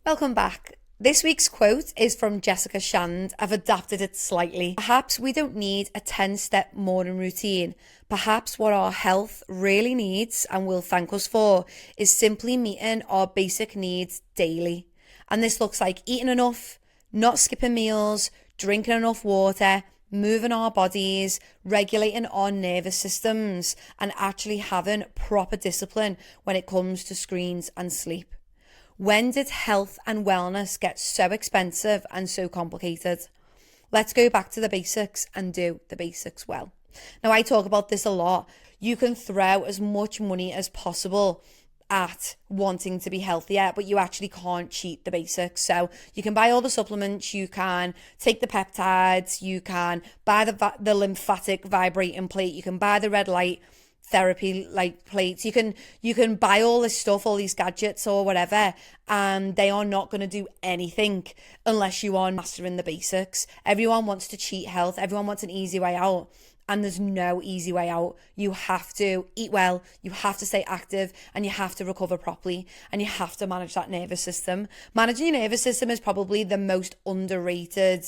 Welcome back. This week's quote is from Jessica Shand. I've adapted it slightly. Perhaps we don't need a 10-step morning routine. Perhaps what our health really needs and will thank us for is simply meeting our basic needs daily. And this looks like eating enough, not skipping meals, drinking enough water, moving our bodies, regulating our nervous systems, and actually having proper discipline when it comes to screens and sleep. When did health and wellness get so expensive and so complicated? Let's go back to the basics and do the basics well. Now, I talk about this a lot. You can throw as much money as possible at wanting to be healthier, but you actually can't cheat the basics. So you can buy all the supplements, you can take the peptides, you can buy the lymphatic vibrating plate, you can buy the red light therapy like plates, you can buy all this stuff, all these gadgets or whatever, and they are not going to do anything unless you are mastering the basics. Everyone wants to cheat health, everyone wants an easy way out, and there's no easy way out. You have to eat well, you have to stay active, and you have to recover properly, and you have to manage that nervous system. Managing your nervous system is probably the most underrated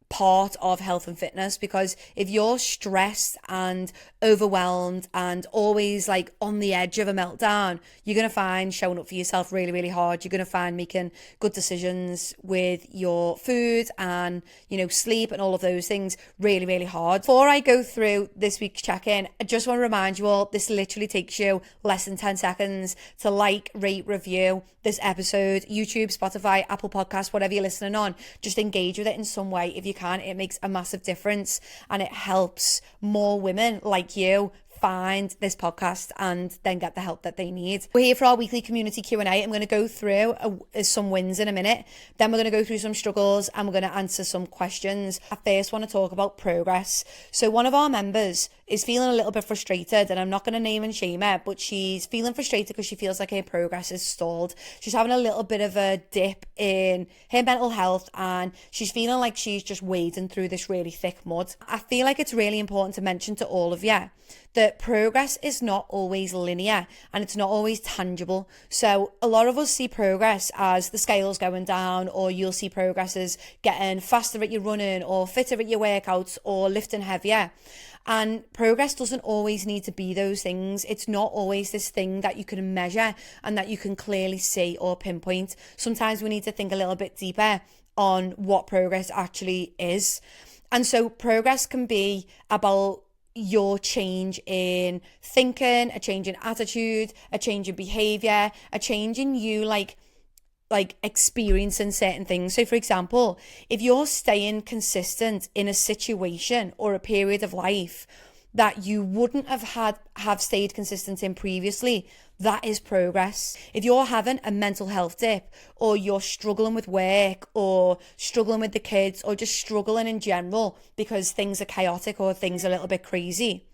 part of health and fitness, because if you're stressed and overwhelmed and always like on the edge of a meltdown, you're going to find showing up for yourself really, really hard. You're going to find making good decisions with your food and, sleep and all of those things really, really hard. Before I go through this week's check-in, I just want to remind you all, this literally takes you less than 10 seconds to like, rate, review this episode, YouTube, Spotify, Apple Podcasts, whatever you're listening on. Just engage with it in some way if you can. It makes a massive difference, and it helps more women like you find this podcast and then get the help that they need. We're here for our weekly community Q&A. I'm going to go through some wins in a minute. Then we're going to go through some struggles and we're going to answer some questions. I first want to talk about progress. So one of our members is feeling a little bit frustrated, and I'm not going to name and shame her, but she's feeling frustrated because she feels like her progress is stalled. She's having a little bit of a dip in her mental health, and she's feeling like she's just wading through this really thick mud. I feel like it's really important to mention to all of you that progress is not always linear and it's not always tangible. So a lot of us see progress as the scales going down, or you'll see progress as getting faster at your running or fitter at your workouts or lifting heavier. And progress doesn't always need to be those things. It's not always this thing that you can measure and that you can clearly see or pinpoint. Sometimes we need to think a little bit deeper on what progress actually is. And so progress can be about your change in thinking, a change in attitude, a change in behavior, a change in you like experiencing certain things. So for example, if you're staying consistent in a situation or a period of life that you wouldn't have stayed consistent in previously, that is progress. If you're having a mental health dip, or you're struggling with work, or struggling with the kids, or just struggling in general because things are chaotic or things are a little bit crazy,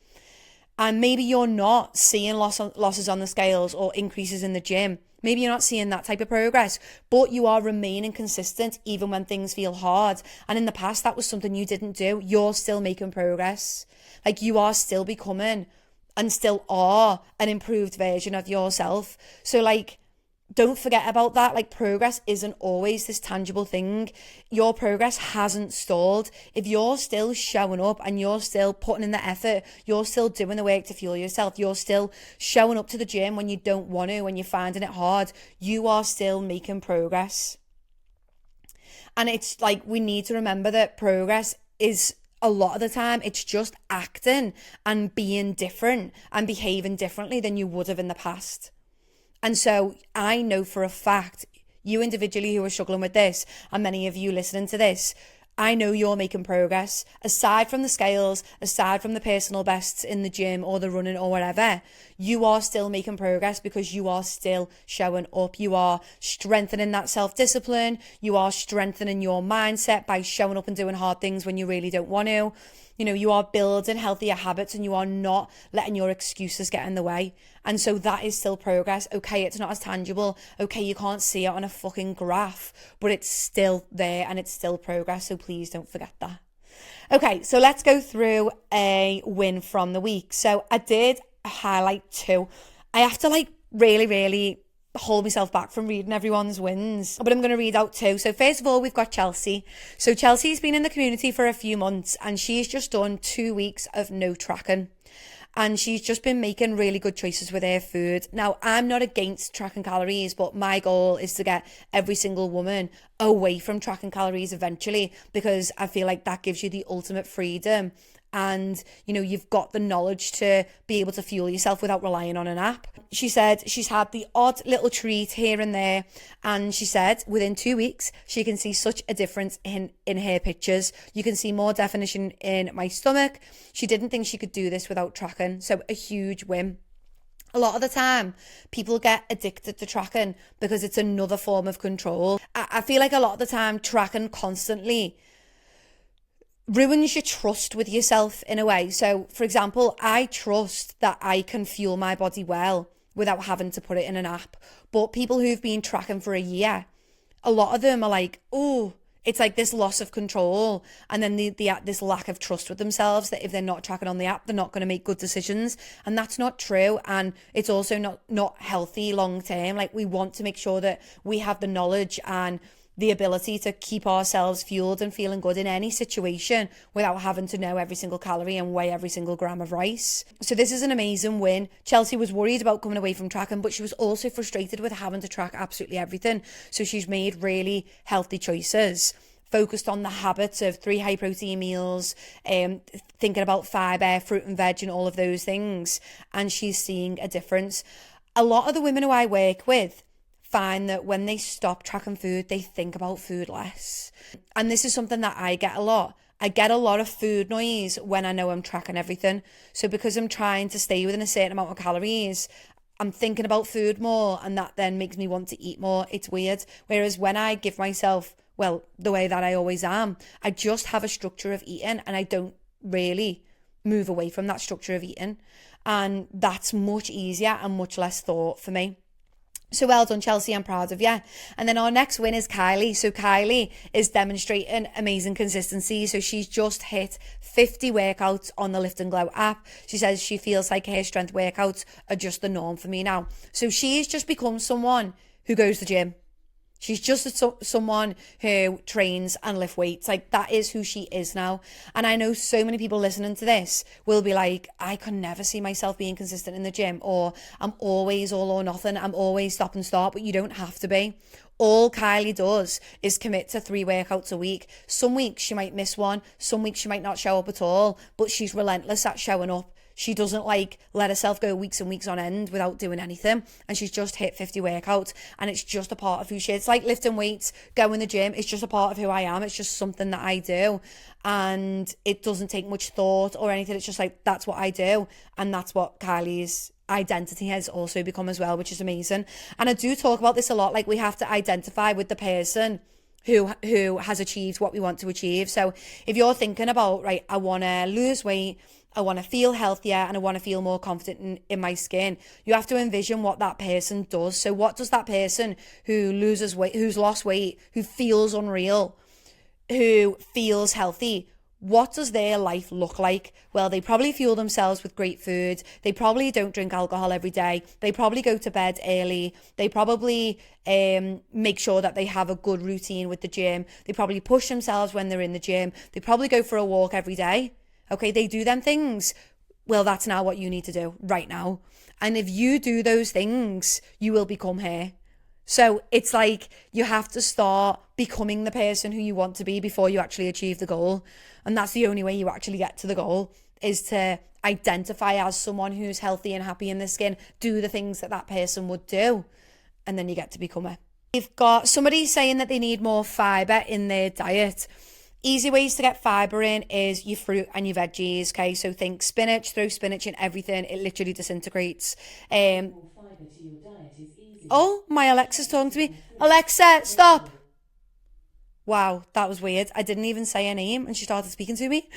and maybe you're not seeing losses on the scales or increases in the gym, maybe you're not seeing that type of progress, but you are remaining consistent even when things feel hard. And in the past, that was something you didn't do. You're still making progress. Like, you are still becoming and still are an improved version of yourself. So don't forget about that. Like, progress isn't always this tangible thing. Your progress hasn't stalled. If you're still showing up and you're still putting in the effort, you're still doing the work to fuel yourself, you're still showing up to the gym when you don't want to, when you're finding it hard, you are still making progress. And it's like, we need to remember that progress is, a lot of the time, it's just acting and being different and behaving differently than you would have in the past. And so I know for a fact, you individually who are struggling with this, and many of you listening to this, I know you're making progress. Aside from the scales, aside from the personal bests in the gym or the running or whatever, you are still making progress because you are still showing up. You are strengthening that self-discipline. You are strengthening your mindset by showing up and doing hard things when you really don't want to. You are building healthier habits, and you are not letting your excuses get in the way. And so that is still progress. Okay, it's not as tangible. Okay, you can't see it on a fucking graph, but it's still there and it's still progress. So please don't forget that. Okay, so let's go through a win from the week. So I did highlight two. I have to really, really hold myself back from reading everyone's wins, but I'm going to read out two. So first of all, we've got Chelsea. So Chelsea's been in the community for a few months and she's just done 2 weeks of no tracking. And she's just been making really good choices with her food. Now, I'm not against tracking calories, but my goal is to get every single woman away from tracking calories eventually, because I feel like that gives you the ultimate freedom. And, you know, you've got the knowledge to be able to fuel yourself without relying on an app. She said she's had the odd little treat here and there. And she said within 2 weeks, she can see such a difference in her pictures. You can see more definition in my stomach. She didn't think she could do this without tracking. So a huge win. A lot of the time, people get addicted to tracking because it's another form of control. I feel like a lot of the time, tracking constantly ruins your trust with yourself in a way. So, for example, I trust that I can fuel my body well without having to put it in an app. But people who've been tracking for a year, a lot of them are like, oh, it's like this loss of control, and then this lack of trust with themselves, that if they're not tracking on the app, they're not going to make good decisions. And that's not true. And it's also not healthy long term. Like, we want to make sure that we have the knowledge and the ability to keep ourselves fueled and feeling good in any situation without having to know every single calorie and weigh every single gram of rice. So this is an amazing win. Chelsea was worried about coming away from tracking, but she was also frustrated with having to track absolutely everything. So she's made really healthy choices, focused on the habits of 3 high protein meals, thinking about fibre, fruit and veg and all of those things. And she's seeing a difference. A lot of the women who I work with find that when they stop tracking food, they think about food less. And this is something that I get a lot. I get a lot of food noise when I know I'm tracking everything. So because I'm trying to stay within a certain amount of calories, I'm thinking about food more, and that then makes me want to eat more. It's weird. Whereas when I give myself, well, the way that I always am, I just have a structure of eating and I don't really move away from that structure of eating. And that's much easier and much less thought for me. So well done, Chelsea. I'm proud of you. And then our next win is Kylie. So Kylie is demonstrating amazing consistency. So she's just hit 50 workouts on the Lift and Glow app. She says she feels like her strength workouts are just the norm for me now. So she's just become someone who goes to the gym. She's just someone who trains and lifts weights. Like, that is who she is now. And I know so many people listening to this will be like, I can never see myself being consistent in the gym, or I'm always all or nothing. I'm always stop and start, but you don't have to be. All Kylie does is commit to 3 workouts a week. Some weeks she might miss one. Some weeks she might not show up at all, but she's relentless at showing up. She doesn't let herself go weeks and weeks on end without doing anything. And she's just hit 50 workouts, and it's just a part of who she is. It's like lifting weights, going to the gym. It's just a part of who I am. It's just something that I do. And it doesn't take much thought or anything. It's just like, that's what I do. And that's what Kylie's identity has also become as well, which is amazing. And I do talk about this a lot. Like, we have to identify with the person who has achieved what we want to achieve. So if you're thinking about, right, I want to lose weight, I want to feel healthier, and I want to feel more confident in my skin, you have to envision what that person does. So what does that person who loses weight, who's lost weight, who feels unreal, who feels healthy, what does their life look like? Well, they probably fuel themselves with great food. They probably don't drink alcohol every day. They probably go to bed early. They probably make sure that they have a good routine with the gym. They probably push themselves when they're in the gym. They probably go for a walk every day. Okay, they do them things. Well, that's now what you need to do right now. And if you do those things, you will become her. So it's like you have to start becoming the person who you want to be before you actually achieve the goal. And that's the only way you actually get to the goal, is to identify as someone who's healthy and happy in their skin, do the things that that person would do, and then you get to become it. We've got somebody saying that they need more fibre in their diet. Easy ways to get fibre in is your fruit and your veggies, okay? So think spinach, throw spinach in everything. It literally disintegrates. Oh, my Alexa's talking to me. Alexa, stop. Wow, that was weird. I didn't even say her name and she started speaking to me.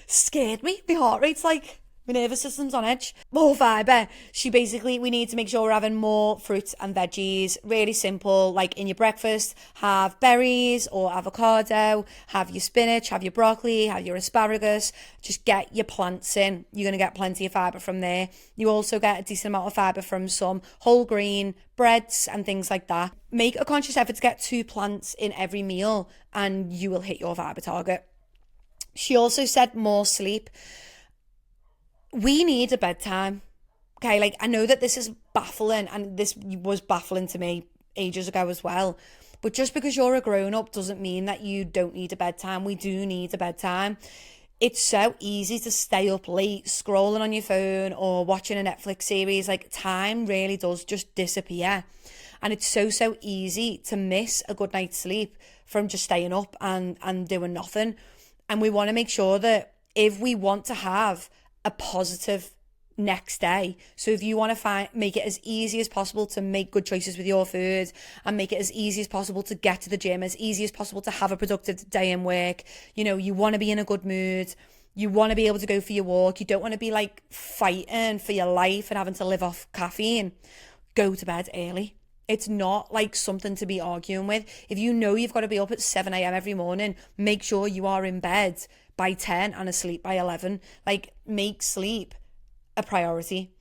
Scared me. My heart rate's like My nervous system's on edge. More fibre. We need to make sure we're having more fruits and veggies. Really simple, like in your breakfast, have berries or avocado, have your spinach, have your broccoli, have your asparagus. Just get your plants in. You're going to get plenty of fibre from there. You also get a decent amount of fibre from some whole grain breads and things like that. Make a conscious effort to get 2 plants in every meal and you will hit your fibre target. She also said more sleep. We need a bedtime. Okay, like I know that this is baffling and this was baffling to me ages ago as well. But just because you're a grown-up doesn't mean that you don't need a bedtime. We do need a bedtime. It's so easy to stay up late scrolling on your phone or watching a Netflix series. Like time really does just disappear. And it's so easy to miss a good night's sleep from just staying up and doing nothing. And we want to make sure that if we want to have a positive next day, so if you want to make it as easy as possible to make good choices with your food and make it as easy as possible to get to the gym, as easy as possible to have a productive day in work, you want to be in a good mood, you want to be able to go for your walk, you don't want to be like fighting for your life and having to live off caffeine, go to bed early. It's not like something to be arguing with. If you know you've got to be up at 7 a.m. every morning, make sure you are in bed by 10 and asleep by 11. Like, make sleep a priority.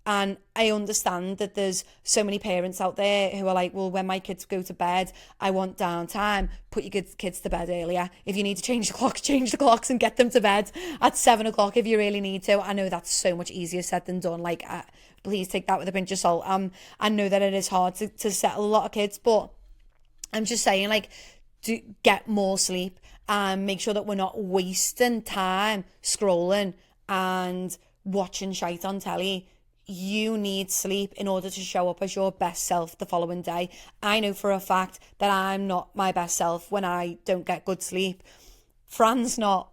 And I understand that there's so many parents out there who are like, well, when my kids go to bed, I want downtime. Put your kids to bed earlier. If you need to change the clocks, change the clocks and get them to bed at 7 o'clock if you really need to. I know that's so much easier said than done. Like, please take that with a pinch of salt. I know that it is hard to settle a lot of kids, but I'm just saying, like, do get more sleep and make sure that we're not wasting time scrolling and watching shite on telly. You need sleep in order to show up as your best self the following day. I know for a fact that I'm not my best self when I don't get good sleep. Fran's not,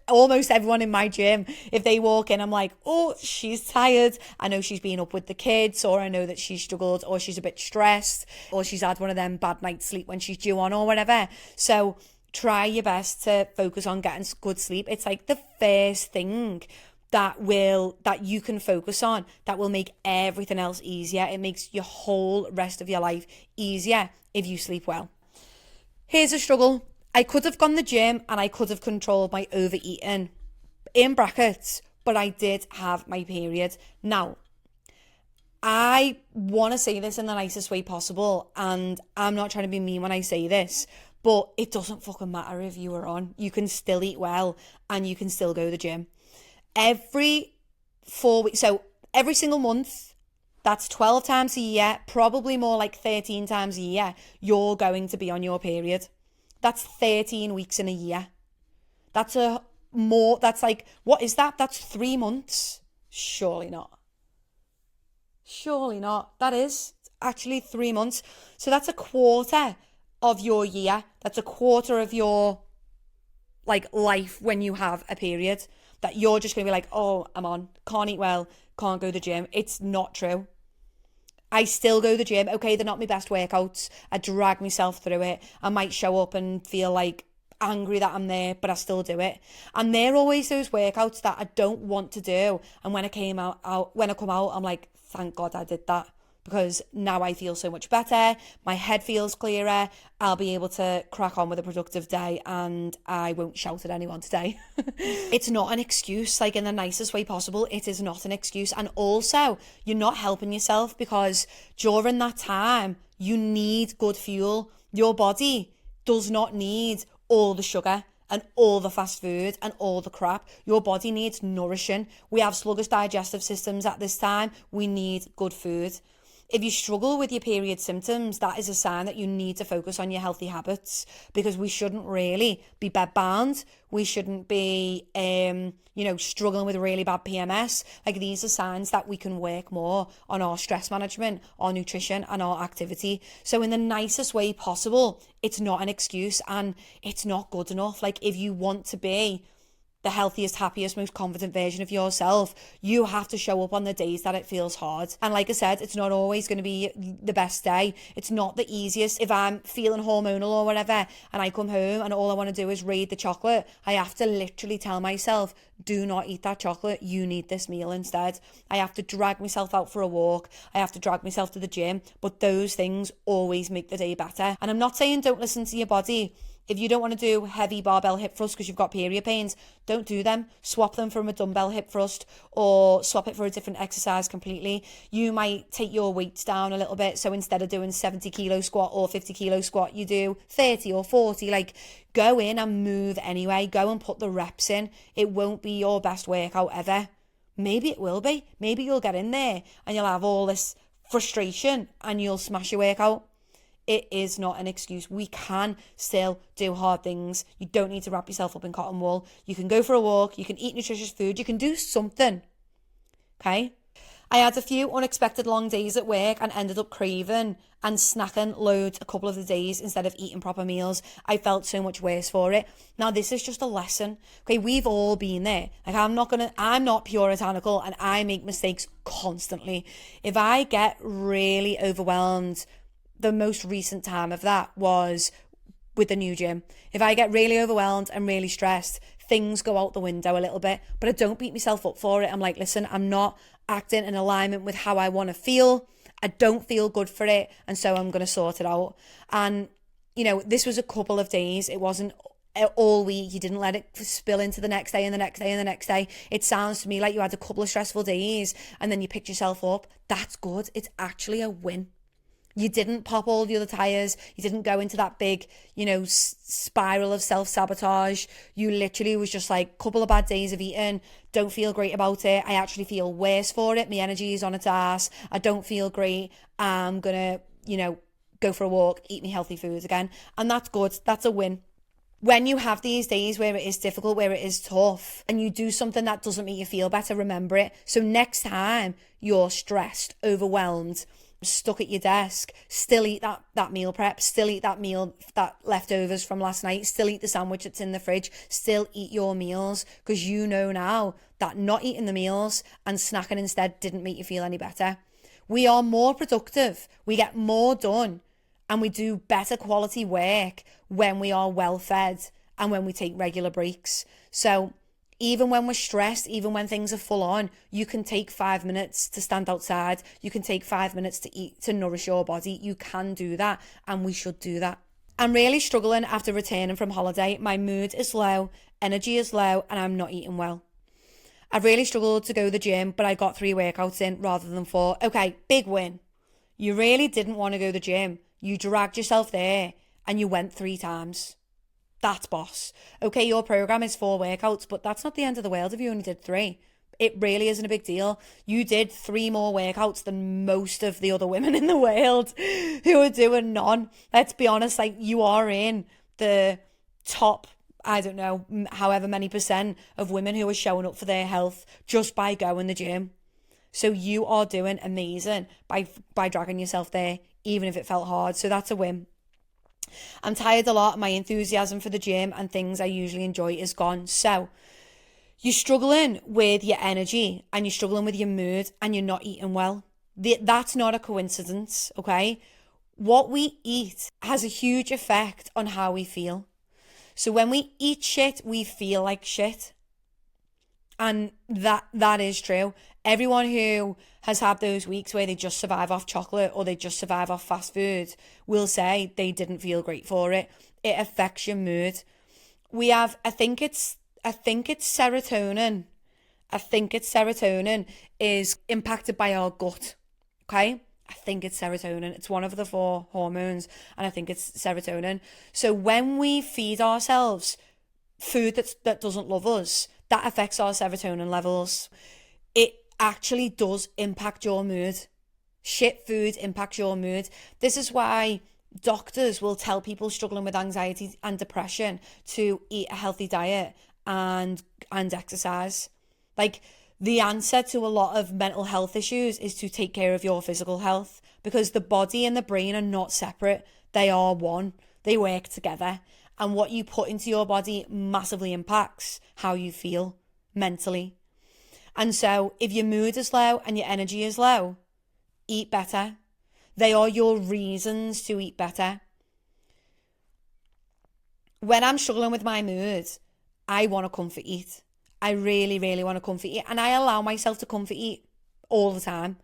almost everyone in my gym, if they walk in, I'm like, oh, she's tired. I know she's been up with the kids, or I know that she's struggled, or she's a bit stressed, or she's had one of them bad night's sleep when she's due on or whatever. So try your best to focus on getting good sleep. It's like the first thing that you can focus on that will make everything else easier. It makes your whole rest of your life easier if you sleep well. Here's a struggle. I could have gone to the gym and I could have controlled my overeating, in brackets, but I did have my period. Now, I want to say this in the nicest way possible, and I'm not trying to be mean when I say this, but it doesn't fucking matter if you are on. You can still eat well and you can still go to the gym. Every 4 weeks, so every single month, that's 12 times a year, probably more like 13 times a year, you're going to be on your period. That's 13 weeks in a year. That's what is that? That's 3 months. Surely not. Surely not. That is actually 3 months. So that's a quarter of your year. That's a quarter of your life when you have a period. That you're just going to be like, oh, I'm on, can't eat well, can't go to the gym. It's not true. I still go to the gym. Okay, they're not my best workouts. I drag myself through it. I might show up and feel like angry that I'm there, but I still do it. And they're always those workouts that I don't want to do. And when I come out, I'm like, thank God I did that. Because now I feel so much better, my head feels clearer, I'll be able to crack on with a productive day and I won't shout at anyone today. It's not an excuse, like in the nicest way possible, it is not an excuse. And also, you're not helping yourself because during that time, you need good fuel. Your body does not need all the sugar and all the fast food and all the crap. Your body needs nourishing. We have sluggish digestive systems at this time. We need good food. If you struggle with your period symptoms, that is a sign that you need to focus on your healthy habits, because we shouldn't really be bed-bound. We shouldn't be, struggling with really bad PMS. Like, these are signs that we can work more on our stress management, our nutrition, and our activity. So in the nicest way possible, it's not an excuse and it's not good enough. Like, if you want to be the healthiest, happiest, most confident version of yourself, you have to show up on the days that it feels hard. And like I said, it's not always going to be the best day. It's not the easiest. If I'm feeling hormonal or whatever and I come home and all I want to do is raid the chocolate, I have to literally tell myself, do not eat that chocolate. You need this meal instead. I have to drag myself out for a walk. I have to drag myself to the gym. But those things always make the day better. And I'm not saying don't listen to your body. If you don't want to do heavy barbell hip thrusts because you've got period pains, don't do them. Swap them from a dumbbell hip thrust or swap it for a different exercise completely. You might take your weights down a little bit. So instead of doing 70 kilo squat or 50 kilo squat, you do 30 or 40. Like, go in and move anyway. Go and put the reps in. It won't be your best workout ever. Maybe it will be. Maybe you'll get in there and you'll have all this frustration and you'll smash your workout. It is not an excuse. We can still do hard things. You don't need to wrap yourself up in cotton wool. You can go for a walk. You can eat nutritious food. You can do something. Okay? I had a few unexpected long days at work and ended up craving and snacking loads a couple of the days instead of eating proper meals. I felt so much worse for it. Now, this is just a lesson. Okay, we've all been there. Like, I'm not puritanical and I make mistakes constantly. If I get really overwhelmed, the most recent time of that was with the new gym. If I get really overwhelmed and really stressed, things go out the window a little bit, but I don't beat myself up for it. I'm like, listen, I'm not acting in alignment with how I want to feel. I don't feel good for it. And so I'm going to sort it out. And, you know, this was a couple of days. It wasn't all week. You didn't let it spill into the next day and the next day and the next day. It sounds to me like you had a couple of stressful days and then you picked yourself up. That's good. It's actually a win. You didn't pop all the other tires. You didn't go into that big, you know, spiral of self-sabotage. You literally was just like, couple of bad days of eating. Don't feel great about it. I actually feel worse for it. My energy is on its ass. I don't feel great. I'm going to, you know, go for a walk, eat me healthy foods again. And that's good. That's a win. When you have these days where it is difficult, where it is tough, and you do something that doesn't make you feel better, remember it. So next time you're stressed, overwhelmed, stuck at your desk, still eat that meal prep, still eat that meal, that leftovers from last night, still eat the sandwich that's in the fridge, still eat your meals, because you know now that not eating the meals and snacking instead didn't make you feel any better. We are more productive, we get more done, and we do better quality work when we are well fed and when we take regular breaks. So even when we're stressed, even when things are full on, you can take 5 minutes to stand outside. You can take 5 minutes to eat, to nourish your body. You can do that, and we should do that. I'm really struggling after returning from holiday. My mood is low, energy is low, and I'm not eating well. I've really struggled to go to the gym, but I got 3 workouts in rather than 4. Okay, big win. You really didn't want to go to the gym. You dragged yourself there, and you went 3 times. That's boss. Okay, your program is 4 workouts, but that's not the end of the world if you only did 3. It really isn't a big deal. You did 3 more workouts than most of the other women in the world who are doing none. Let's be honest, like, you are in the top, I don't know, however many % of women who are showing up for their health just by going to the gym. So you are doing amazing by dragging yourself there, even if it felt hard. So that's a win. I'm tired a lot. My enthusiasm for the gym and things I usually enjoy is gone. So you're struggling with your energy and you're struggling with your mood and you're not eating well. That's not a coincidence, okay? What we eat has a huge effect on how we feel. So when we eat shit, we feel like shit. And that is true. Everyone who has had those weeks where they just survive off chocolate or they just survive off fast food will say they didn't feel great for it. It affects your mood. We have, I think it's serotonin. I think it's serotonin is impacted by our gut. Okay? I think it's serotonin. It's one of the 4 hormones, and I think it's serotonin. So when we feed ourselves food that doesn't love us, that affects our serotonin levels. It actually does impact your mood. Shit food impacts your mood. This is why doctors will tell people struggling with anxiety and depression to eat a healthy diet and exercise. Like, the answer to a lot of mental health issues is to take care of your physical health, because the body and the brain are not separate. They are one. They work together. And what you put into your body massively impacts how you feel mentally. And so if your mood is low and your energy is low, eat better. They are your reasons to eat better. When I'm struggling with my mood, I want to comfort eat. I really, really want to comfort eat. And I allow myself to comfort eat all the time.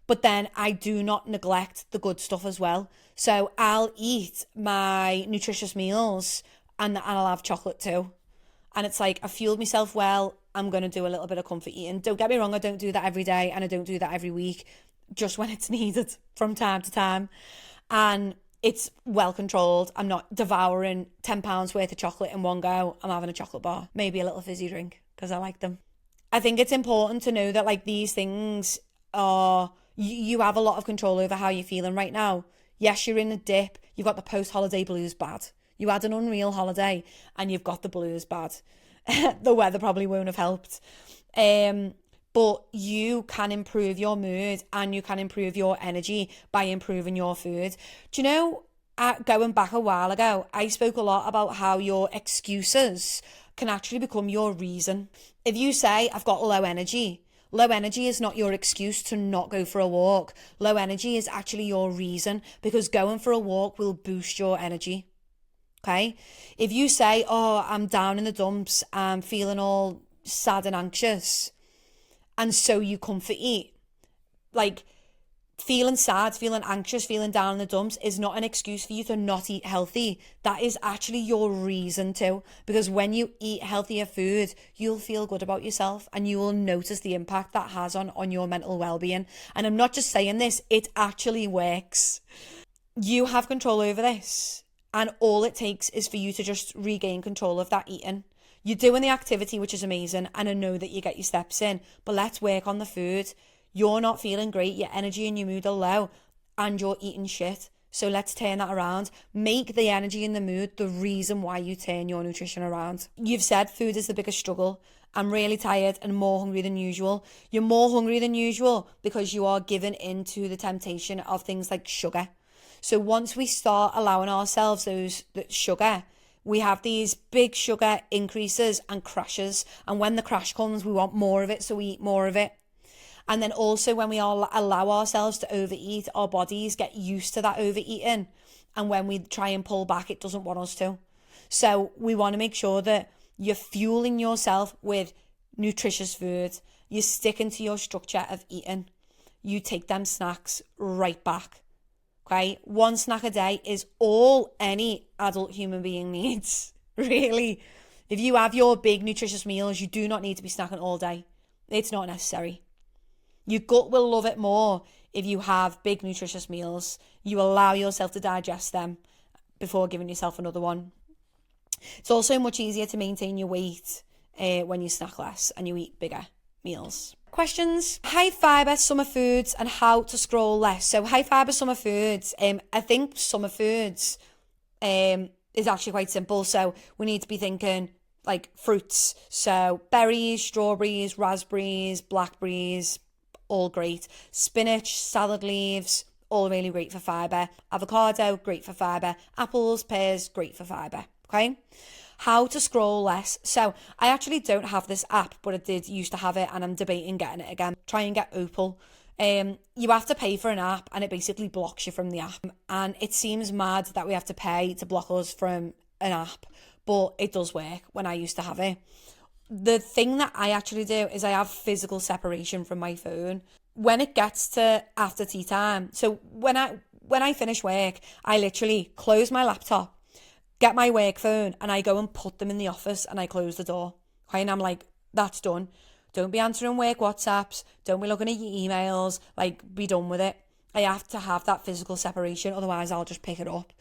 But then I do not neglect the good stuff as well. So I'll eat my nutritious meals and I'll have chocolate too. And it's like, I fueled myself well, I'm going to do a little bit of comfort eating. Don't get me wrong, I don't do that every day and I don't do that every week, just when it's needed from time to time. And it's well controlled. I'm not devouring £10 worth of chocolate in one go. I'm having a chocolate bar, maybe a little fizzy drink because I like them. I think it's important to know that like these things are, you have a lot of control over how you're feeling right now. Yes, you're in a dip. You've got the post-holiday blues bad. You had an unreal holiday and you've got the blues bad. The weather probably won't have helped. But you can improve your mood and you can improve your energy by improving your food. Do you know, going back a while ago, I spoke a lot about how your excuses can actually become your reason. If you say, I've got low energy is not your excuse to not go for a walk. Low energy is actually your reason, because going for a walk will boost your energy. Okay? If you say, oh, I'm down in the dumps, I'm feeling all sad and anxious, and so you comfort eat, like feeling sad, feeling anxious, feeling down in the dumps is not an excuse for you to not eat healthy. That is actually your reason to, because when you eat healthier food, you'll feel good about yourself and you will notice the impact that has on your mental well-being. And I'm not just saying this, it actually works. You have control over this, and all it takes is for you to just regain control of that eating. You're doing the activity, which is amazing, and I know that you get your steps in, but let's work on the food. You're not feeling great, your energy and your mood are low, and you're eating shit. So let's turn that around. Make the energy and the mood the reason why you turn your nutrition around. You've said food is the biggest struggle. I'm really tired and more hungry than usual. You're more hungry than usual because you are given into the temptation of things like sugar. So once we start allowing ourselves that sugar, we have these big sugar increases and crashes. And when the crash comes, we want more of it, so we eat more of it. And then also when we all allow ourselves to overeat, our bodies get used to that overeating. And when we try and pull back, it doesn't want us to. So we want to make sure that you're fueling yourself with nutritious food. You're sticking to your structure of eating. You take them snacks right back. Okay? One snack a day is all any adult human being needs. Really. If you have your big nutritious meals, you do not need to be snacking all day. It's not necessary. Your gut will love it more if you have big nutritious meals. You allow yourself to digest them before giving yourself another one. It's also much easier to maintain your weight when you snack less and you eat bigger meals. Questions? High fibre summer foods and how to scroll less. So high fibre summer foods, I think summer foods is actually quite simple. So we need to be thinking like fruits. So berries, strawberries, raspberries, blackberries, all great. Spinach, salad leaves, all really great for fibre. Avocado, great for fibre. Apples, pears, great for fibre. Okay? How to scroll less. So I actually don't have this app, but I did used to have it and I'm debating getting it again. Try and get Opal. You have to pay for an app and it basically blocks you from the app. And it seems mad that we have to pay to block us from an app, but it does work when I used to have it. The thing that I actually do is I have physical separation from my phone. When it gets to after tea time, so when I finish work, I literally close my laptop, get my work phone, and I go and put them in the office and I close the door. Okay, and I'm like, that's done. Don't be answering work WhatsApps. Don't be looking at your emails. Like, be done with it. I have to have that physical separation, otherwise I'll just pick it up.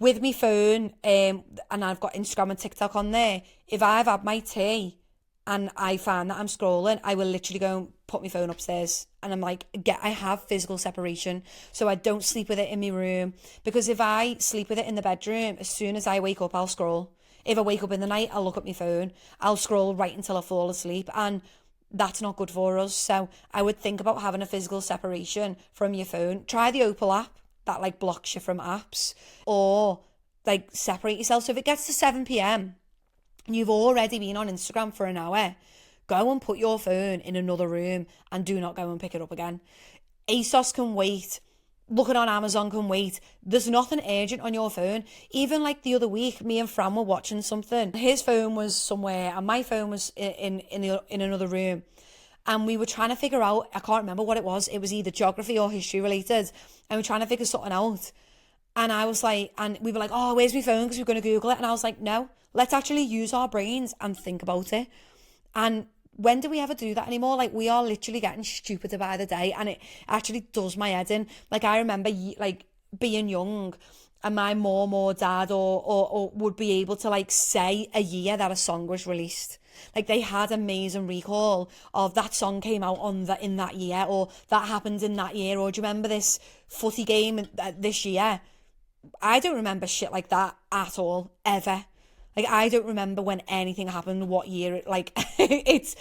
With my phone, and I've got Instagram and TikTok on there, if I've had my tea and I find that I'm scrolling, I will literally go and put my phone upstairs. And I'm like, I have physical separation. So I don't sleep with it in my room. Because if I sleep with it in the bedroom, as soon as I wake up, I'll scroll. If I wake up in the night, I'll look at my phone. I'll scroll right until I fall asleep. And that's not good for us. So I would think about having a physical separation from your phone. Try the Opal app that like blocks you from apps. Or like separate yourself. So if it gets to 7 p.m, and you've already been on Instagram for an hour, go and put your phone in another room and do not go and pick it up again. ASOS can wait. looking on Amazon can wait. There's nothing urgent on your phone. Even like the other week, me and Fran were watching something. His phone was somewhere and my phone was in another room. And we were trying to figure out, I can't remember what it was. It was either geography or history related. And we were trying to figure something out. And I was like, and we were like, oh, where's my phone? Because we're going to Google it. And I was like, no, let's actually use our brains and think about it. And when do we ever do that anymore? Like, we are literally getting stupider by the day. And it actually does my head in. Like, I remember like being young and my mom or dad or would be able to like say a year that a song was released. Like, they had amazing recall of that song came out in that year, or that happened in that year, or do you remember this footy game this year? I don't remember shit like that at all, ever. Like, I don't remember when anything happened, what year, like, it's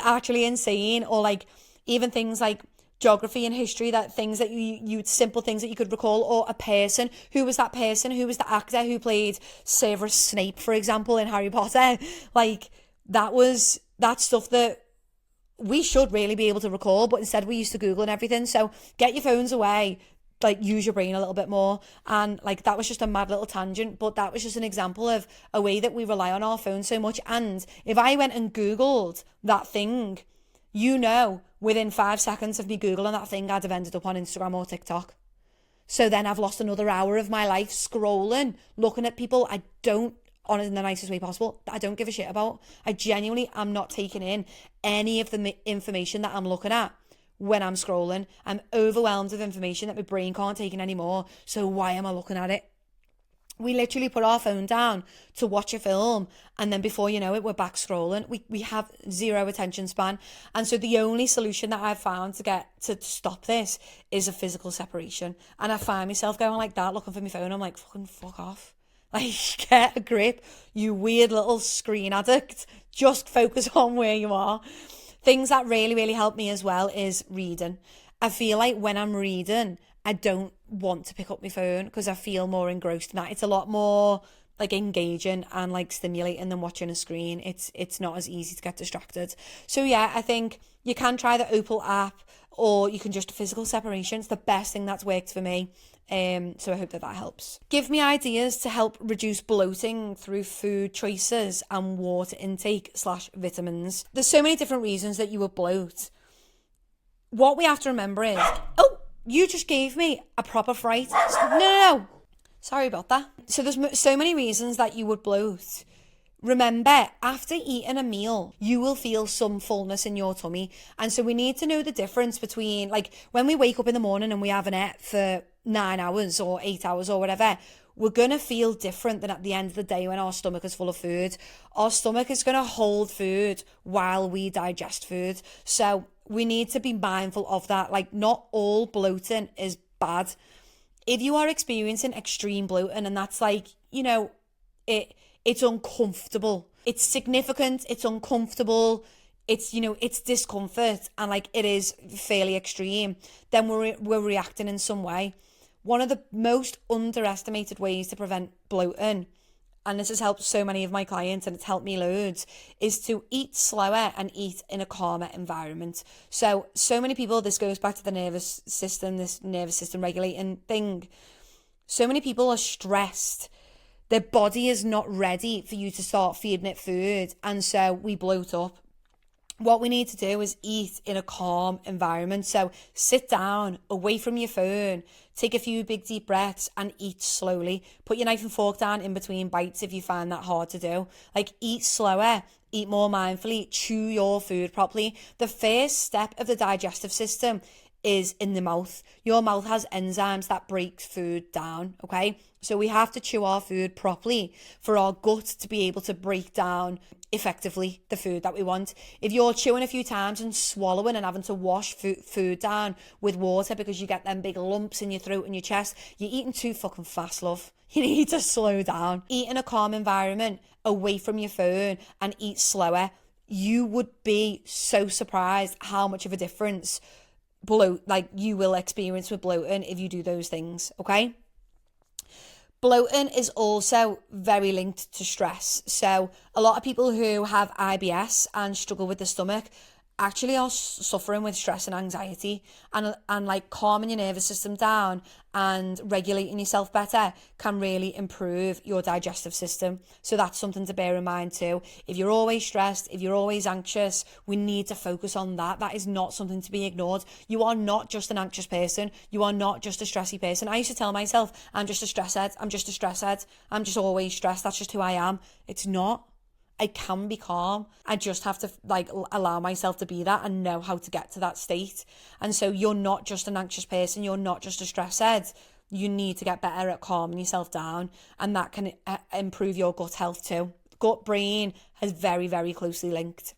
actually insane. Or like, even things like geography and history, that things that you simple things that you could recall, or a person. Who was that person? Who was the actor who played Severus Snape, for example, in Harry Potter? Like, that's stuff that we should really be able to recall, but instead we used to Google and everything. So get your phones away, like, use your brain a little bit more. And like, that was just a mad little tangent, but that was just an example of a way that we rely on our phone so much. And if I went and Googled that thing, within 5 seconds of me Googling that thing, I'd have ended up on Instagram or TikTok. So then I've lost another hour of my life scrolling, looking at people I don't, on in the nicest way possible, that I don't give a shit about. I genuinely am not taking in any of the information that I'm looking at when I'm scrolling. I'm overwhelmed with information that my brain can't take in anymore. So why am I looking at it? We literally put our phone down to watch a film, and then before you know it, we're back scrolling. We have zero attention span. And so the only solution that I've found to stop this is a physical separation. And I find myself going like that, looking for my phone. I'm like, fucking fuck off. Like, get a grip, you weird little screen addict. Just focus on where you are. Things that really, really help me as well is reading. I feel like when I'm reading, I don't want to pick up my phone because I feel more engrossed in that. It's a lot more like engaging and like stimulating than watching a screen. It's not as easy to get distracted. So yeah, I think you can try the Opal app, or you can just physical separation. It's the best thing that's worked for me. So I hope that helps. Give me ideas to help reduce bloating through food choices and water intake / vitamins. There's so many different reasons that you would bloat. What we have to remember is, oh, you just gave me a proper fright. No. Sorry about that. So there's so many reasons that you would bloat. Remember, after eating a meal, you will feel some fullness in your tummy. And so we need to know the difference between, like, when we wake up in the morning and we haven't ate for 9 hours or 8 hours or whatever, we're going to feel different than at the end of the day when our stomach is full of food. Our stomach is going to hold food while we digest food. So we need to be mindful of that. Like, not all bloating is bad. If you are experiencing extreme bloating, and that's like, it's uncomfortable, it's significant, it's uncomfortable, it's discomfort, and like it is fairly extreme, then we're reacting in some way. One of the most underestimated ways to prevent bloating, and this has helped so many of my clients and it's helped me loads, is to eat slower and eat in a calmer environment. So many people, this goes back to the nervous system regulating thing. So many people are stressed. Their body is not ready for you to start feeding it food, and so we bloat up. What we need to do is eat in a calm environment. So sit down, away from your phone, take a few big deep breaths and eat slowly. Put your knife and fork down in between bites if you find that hard to do. Like, eat slower, eat more mindfully, chew your food properly. The first step of the digestive system is in the mouth. Your mouth has enzymes that break food down, okay? So we have to chew our food properly for our gut to be able to break down effectively the food that we want. If you're chewing a few times and swallowing and having to wash food down with water because you get them big lumps in your throat and your chest, you're eating too fucking fast, love. You need to slow down. Eat in a calm environment, away from your phone, and eat slower. You would be so surprised how much of a difference you will experience with bloating if you do those things, okay? Bloating is also very linked to stress. So a lot of people who have IBS and struggle with the stomach actually are suffering with stress and anxiety, and like calming your nervous system down and regulating yourself better can really improve your digestive system. So that's something to bear in mind too. If you're always stressed, if you're always anxious, we need to focus on that. That is not something to be ignored. You are not just an anxious person. You are not just a stressy person. I used to tell myself, I'm just a stress head. I'm just a stress head. I'm just always stressed. That's just who I am. It's not. I can be calm. I just have to like allow myself to be that and know how to get to that state. And so you're not just an anxious person. You're not just a stress head. You need to get better at calming yourself down, and that can improve your gut health too. Gut brain is very, very closely linked.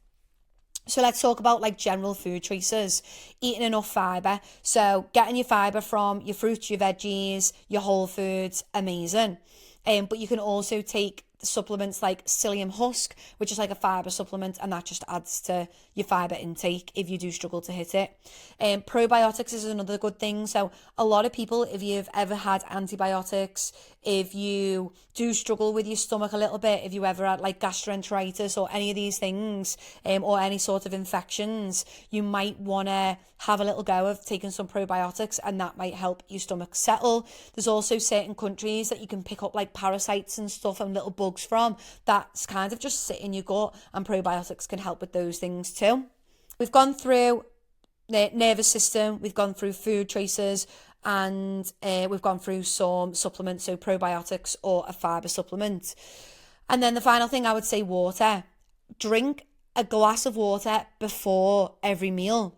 So let's talk about like general food choices. Eating enough fibre. So getting your fibre from your fruits, your veggies, your whole foods, amazing. But you can also take supplements like psyllium husk, which is like a fibre supplement, and that just adds to your fibre intake if you do struggle to hit it. Probiotics is another good thing. So a lot of people, if you've ever had antibiotics, if you do struggle with your stomach a little bit, if you ever had like gastroenteritis or any of these things, or any sort of infections, you might want to have a little go of taking some probiotics, and that might help your stomach settle. There's also certain countries that you can pick up like parasites and stuff and little bugs from that's kind of just sit in your gut, and probiotics can help with those things too. We've gone through the nervous system, we've gone through food choices, and we've gone through some supplements, so probiotics or a fibre supplement. And then the final thing I would say, water. Drink a glass of water before every meal.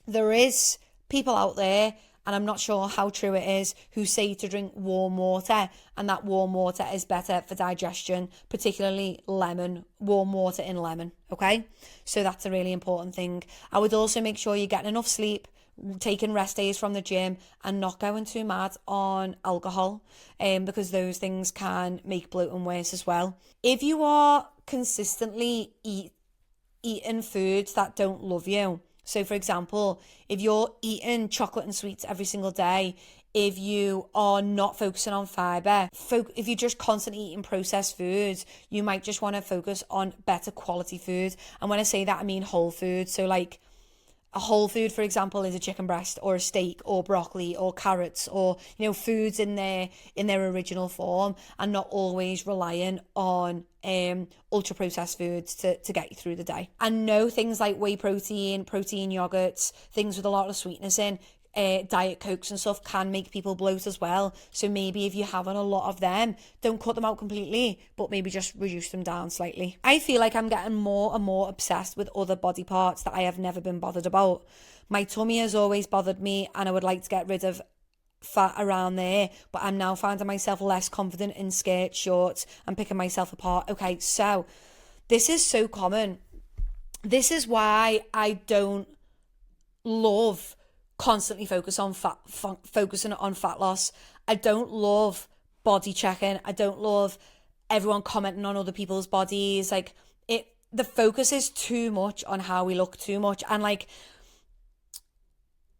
There is people out there, and I'm not sure how true it is, who say to drink warm water, and that warm water is better for digestion, particularly lemon, warm water in lemon, okay? So that's a really important thing. I would also make sure you're getting enough sleep, taking rest days from the gym, and not going too mad on alcohol, because those things can make bloating worse as well. If you are consistently eating foods that don't love you, so for example, if you're eating chocolate and sweets every single day, if you are not focusing on fibre, if you're just constantly eating processed foods, you might just want to focus on better quality food. And when I say that, I mean whole food. So like a whole food, for example, is a chicken breast or a steak or broccoli or carrots, or, you know, foods in their original form, and not always relying on ultra processed foods to get you through the day. And know things like whey protein yogurts, things with a lot of sweetness in, diet cokes and stuff can make people bloat as well. So maybe if you're having a lot of them, don't cut them out completely, but maybe just reduce them down slightly. I feel like I'm getting more and more obsessed with other body parts that I have never been bothered about. My tummy has always bothered me, and I would like to get rid of fat around there, but I'm now finding myself less confident in skirts, shorts, and picking myself apart. Okay, so this is so common. This is why I don't love constantly focusing on fat loss. I don't love body checking. I don't love everyone commenting on other people's bodies. Like the focus is too much on how we look too much. And like,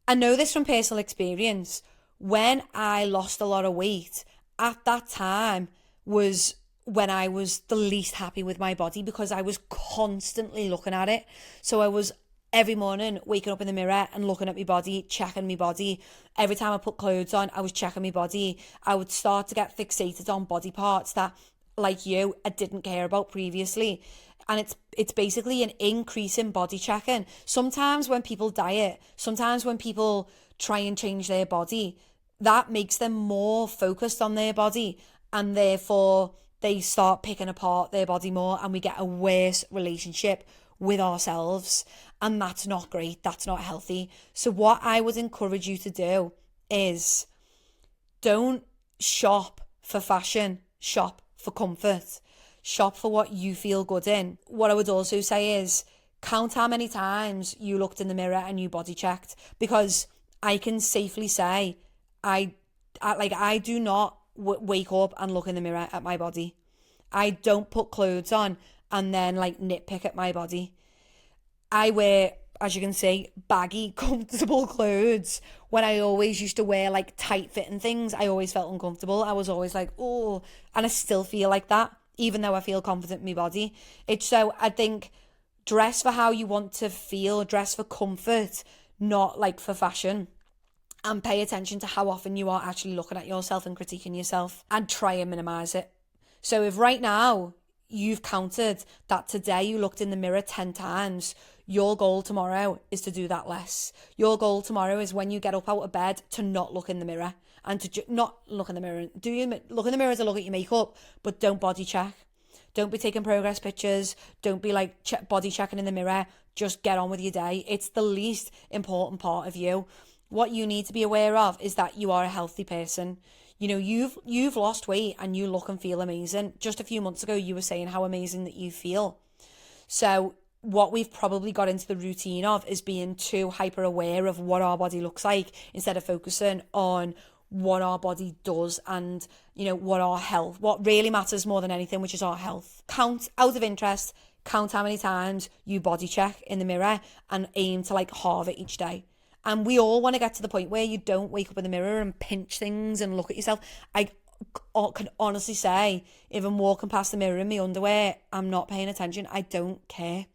I know this from personal experience. When I lost a lot of weight, at that time was when I was the least happy with my body, because I was constantly looking at it. So I was every morning waking up in the mirror and looking at my body, checking my body. Every time I put clothes on, I was checking my body. I would start to get fixated on body parts that, like you, I didn't care about previously. And it's basically an increase in body checking. Sometimes when people diet, sometimes when people try and change their body, that makes them more focused on their body, and therefore they start picking apart their body more, and we get a worse relationship with ourselves. And that's not great. That's not healthy. So what I would encourage you to do is don't shop for fashion, shop for comfort, shop for what you feel good in. What I would also say is count how many times you looked in the mirror and you body checked, because I can safely say I do not wake up and look in the mirror at my body. I don't put clothes on and then like nitpick at my body. I wear, as you can see, baggy, comfortable clothes. When I always used to wear like tight fitting things, I always felt uncomfortable. I was always like, oh, and I still feel like that, even though I feel confident in my body. I think Dress for how you want to feel, dress for comfort, not like for fashion. And pay attention to how often you are actually looking at yourself and critiquing yourself, and try and minimize it. So if right now you've counted that today you looked in the mirror 10 times, your goal tomorrow is to do that less. Your goal tomorrow is when you get up out of bed to not look in the mirror, and to not look in the mirror. Look in the mirror to look at your makeup, but don't body check. Don't be taking progress pictures. Don't be like body checking in the mirror. Just get on with your day. It's the least important part of you. What you need to be aware of is that you are a healthy person. You know, you've lost weight and you look and feel amazing. Just a few months ago, you were saying how amazing that you feel. So what we've probably got into the routine of is being too hyper aware of what our body looks like, instead of focusing on what our body does and, you know, what really matters more than anything, which is our health. Count, out of interest, count how many times you body check in the mirror and aim to like halve it each day. And we all want to get to the point where you don't wake up in the mirror and pinch things and look at yourself. I can honestly say, if I'm walking past the mirror in my underwear, I'm not paying attention. I don't care.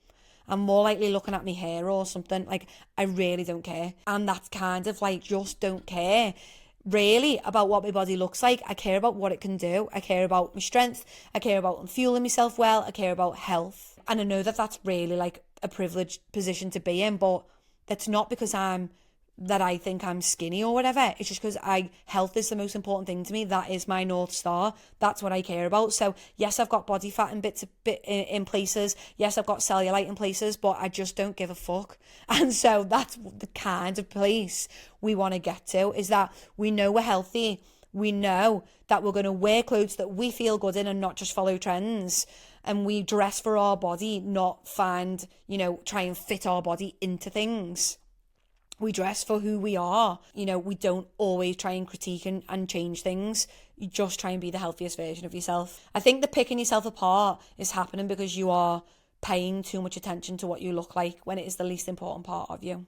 I'm more likely looking at my hair or something. Like, I really don't care. And that's kind of like, just don't care really about what my body looks like. I care about what it can do. I care about my strength. I care about fueling myself well. I care about health. And I know that that's really like a privileged position to be in, but that's not because I think I'm skinny or whatever. It's just because health is the most important thing to me. That is my North Star. That's what I care about. So yes, I've got body fat in places. Yes, I've got cellulite in places, but I just don't give a fuck. And so that's the kind of place we want to get to, is that we know we're healthy. We know that we're going to wear clothes that we feel good in and not just follow trends. And we dress for our body, not try and fit our body into things. We dress for who we are. You know, we don't always try and critique and change things. You just try and be the healthiest version of yourself. I think the picking yourself apart is happening because you are paying too much attention to what you look like, when it is the least important part of you.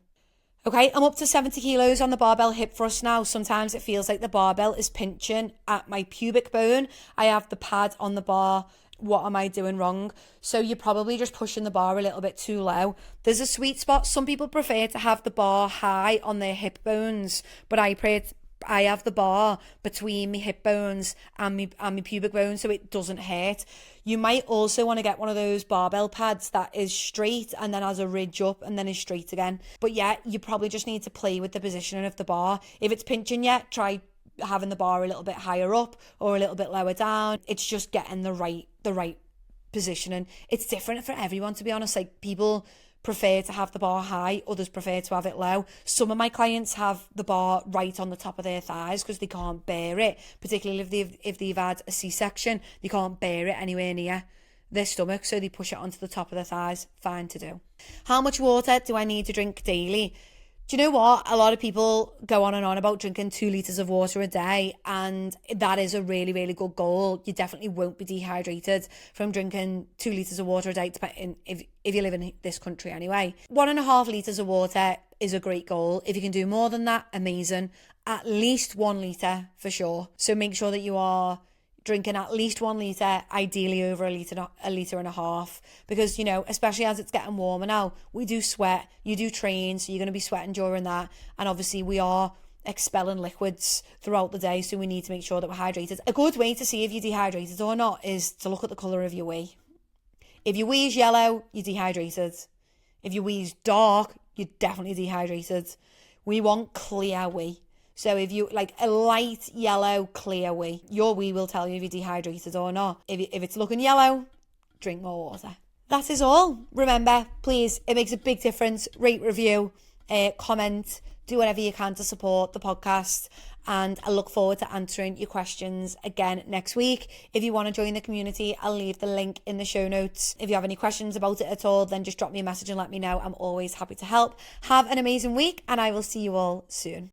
Okay, I'm up to 70 kilos on the barbell hip thrust now. Sometimes it feels like the barbell is pinching at my pubic bone. I have the pad on the bar. What am I doing wrong? So you're probably just pushing the bar a little bit too low. There's a sweet spot. Some people prefer to have the bar high on their hip bones, but I have the bar between my hip bones and my pubic bone, so it doesn't hurt. You might also want to get one of those barbell pads that is straight and then has a ridge up and then is straight again. But yeah, you probably just need to play with the positioning of the bar. If it's pinching you, try having the bar a little bit higher up or a little bit lower down. It's just getting the right positioning. It's different for everyone, to be honest. Like, people prefer to have the bar high, others prefer to have it low. Some of my clients have the bar right on the top of their thighs because they can't bear it, particularly if they've had a C-section. They can't bear it anywhere near their stomach, so they push it onto the top of their thighs. Fine to do. How much water do I need to drink daily? Do you know what? A lot of people go on and on about drinking 2 litres of water a day, and that is a really, really good goal. You definitely won't be dehydrated from drinking 2 litres of water a day, if you live in this country anyway. 1.5 litres of water is a great goal. If you can do more than that, amazing. At least 1 litre for sure. So make sure that you are drinking at least 1 litre, ideally over a litre and a half, because, you know, especially as it's getting warmer now, we do sweat. You do train, so you're going to be sweating during that, and obviously we are expelling liquids throughout the day, so we need to make sure that we're hydrated. A good way to see if you're dehydrated or not is to look at the colour of your wee. If your wee is yellow, you're dehydrated. If your wee is dark, you're definitely dehydrated. We want clear wee. So if you like a light yellow clear wee, your wee will tell you if you're dehydrated or not. If it's looking yellow, drink more water. That is all. Remember, please, it makes a big difference. Rate, review, comment, do whatever you can to support the podcast. And I look forward to answering your questions again next week. If you want to join the community, I'll leave the link in the show notes. If you have any questions about it at all, then just drop me a message and let me know. I'm always happy to help. Have an amazing week, and I will see you all soon.